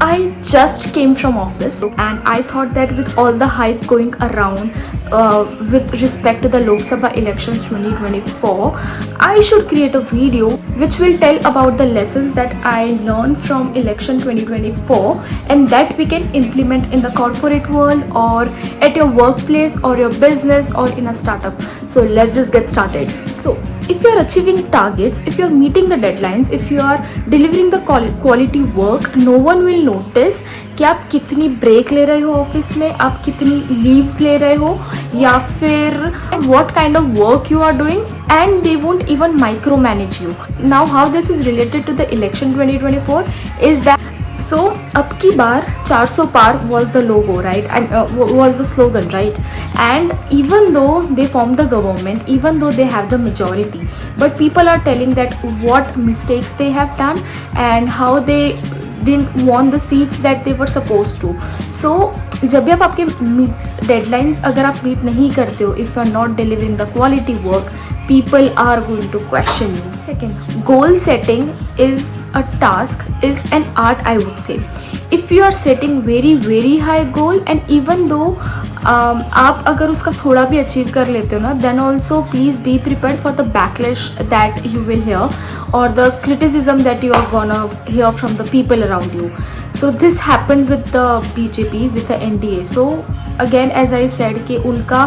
I just came from office and I thought that with all the hype going around with respect to the Lok Sabha elections 2024, I should create a video which will tell about the lessons that I learned from election 2024 and that we can implement in the corporate world or at your workplace or your business or in a startup. So let's just get started. So if you are achieving targets, if you are meeting the deadlines, if you are delivering the quality work, no one will notice कि आप कितनी break ले रहे हो office में, आप कितनी leaves ले रहे हो या फिर what kind of work you are doing, and they won't even micromanage you. Now how this is related to the election 2024 is that अब की बार 400 पार was the logo, right, and was the slogan, right, and even though they formed the government, even though they have the majority, but people are telling that what mistakes they have done and how they didn't want the seats that they were supposed to. So जब भी आप आपके deadlines अगर आप meet नहीं करते हो, if you are not delivering the quality work, people are going to question you. Second, goal setting is a task, is an art, I would say. If you are setting very high goal and even though आप अगर उसका थोड़ा भी achieve कर लेते हो ना, then also please be prepared for the backlash that you will hear or the criticism that you are gonna hear from the people around you. So this happened with the BJP, with the NDA. So again, as I said कि उनका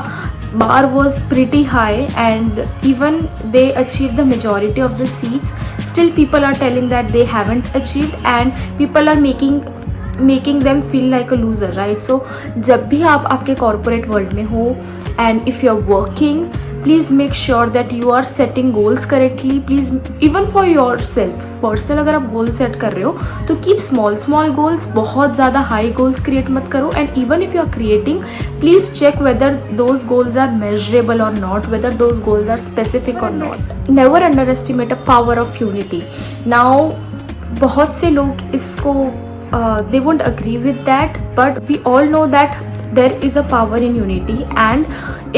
bar was pretty high and even they achieved the majority of the seats, still people are telling that they haven't achieved and people are making them feel like a loser, right? So जब भी आप आपके corporate world में हो and if you are working, please make sure that you are setting goals correctly. Please, even for yourself, personal अगर आप goal set कर रहे हो तो कीप स्मॉल गोल्स, बहुत ज़्यादा हाई गोल्स क्रिएट मत करो. And even if you are creating, please check whether those goals are measurable or not, whether those goals are specific or not. Never underestimate a power of unity. Now बहुत से लोग इसको they won't agree with that, but we all know that there is a power in unity, and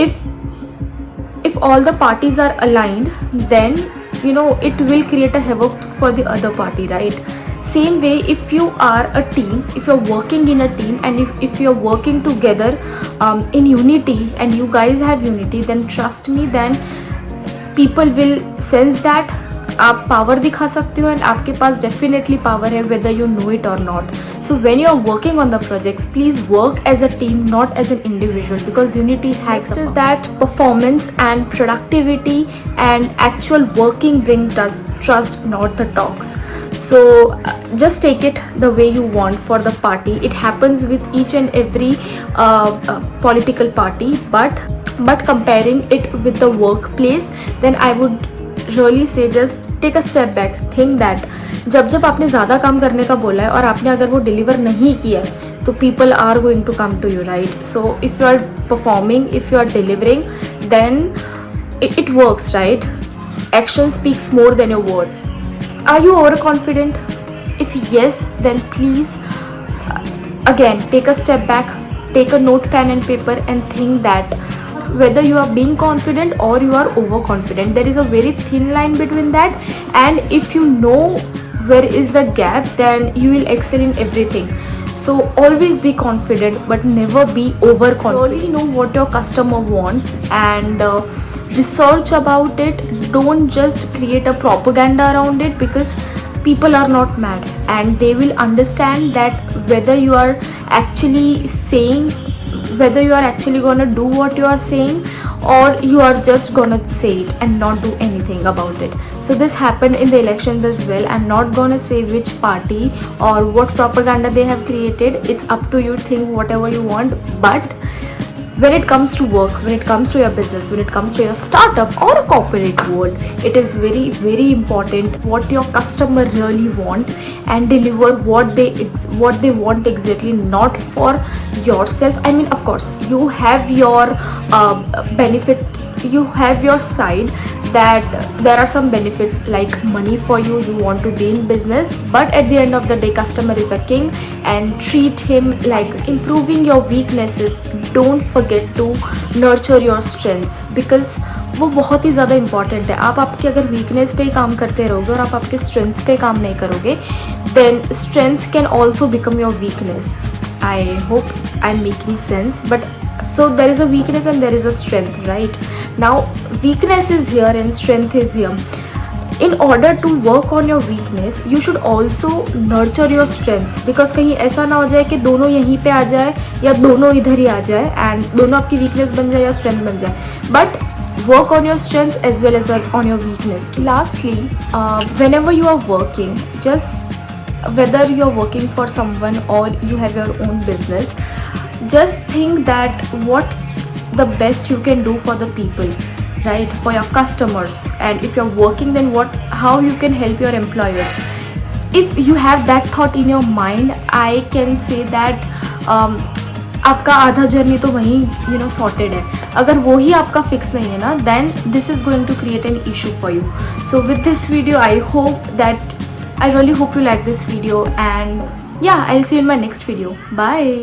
if all the parties are aligned, then you know it will create a havoc for the other party, right? Same way, if you are a team, if you're working in a team and if you're working together in unity and you guys have unity, then trust me, then people will sense that आप power दिखा सकते हो and आपके पास definitely power है whether you know it or not. So when you are working on the projects, please work as a team, not as an individual, because unity has. Next is that performance and productivity and actual working bring trust, not the talks. So just take it the way you want for the party. It happens with each and every political party, but comparing it with the workplace, then I would really say just take a step back. Think that जब आपने ज़्यादा काम करने का बोला है और आपने अगर वो डिलीवर नहीं किया है तो people are going to come to you, right? So if you are performing, if you are delivering, then it works, right? Action speaks more than your words. Are you overconfident? If yes, then please again take a step back, take a note, pen and paper and think that whether you are being confident or you are overconfident. There is a very thin line between that, and if you know where is the gap, then you will excel in everything. So always be confident but never be overconfident. Really know what your customer wants and research about it. Don't just create a propaganda around it, because people are not mad and they will understand that whether you are actually saying, whether you are actually gonna do what you are saying or you are just gonna say it and not do anything about it. So this happened in the elections as well. I'm not gonna say which party or what propaganda they have created. It's up to you, think whatever you want, but when it comes to work, when it comes to your business, when it comes to your startup or a corporate world, it is very important what your customer really want and deliver what they want exactly, not for yourself. I mean, of course you have your benefit, you have your side, that there are some benefits like money for you, you want to be in business, but at the end of the day customer is a king and treat him like. Improving your weaknesses, don't forget to nurture your strengths, because वो बहुत ही ज़्यादा important है. आप आपकी अगर weakness पे ही काम करते रहोगे और आप आपके स्ट्रेंथ्स पे काम नहीं करोगे, then strength can also become your weakness. I hope I am making sense. But so there is a weakness and there is a strength, right? Now weakness is here and strength is here. In order to work on your weakness, you should also nurture your strengths, because कहीं ऐसा ना हो जाए कि दोनों यहीं पे आ जाए या दोनों इधर ही आ जाए एंड दोनों आपकी वीकनेस बन जाए या स्ट्रेंथ बन जाए. But work on your strengths as well as on your weakness. Lastly, whenever you are working, just whether you are working for someone or you have your own business, just think that what the best you can do for the people, right? For your customers. And if you're working, then how you can help your employers. If you have that thought in your mind, I can say that आपका आधा journey तो वहीं sorted है. अगर वो ही आपका fix नहीं है ना, then this is going to create an issue for you. So with this video I really hope you like this video, and yeah, I'll see you in my next video. Bye.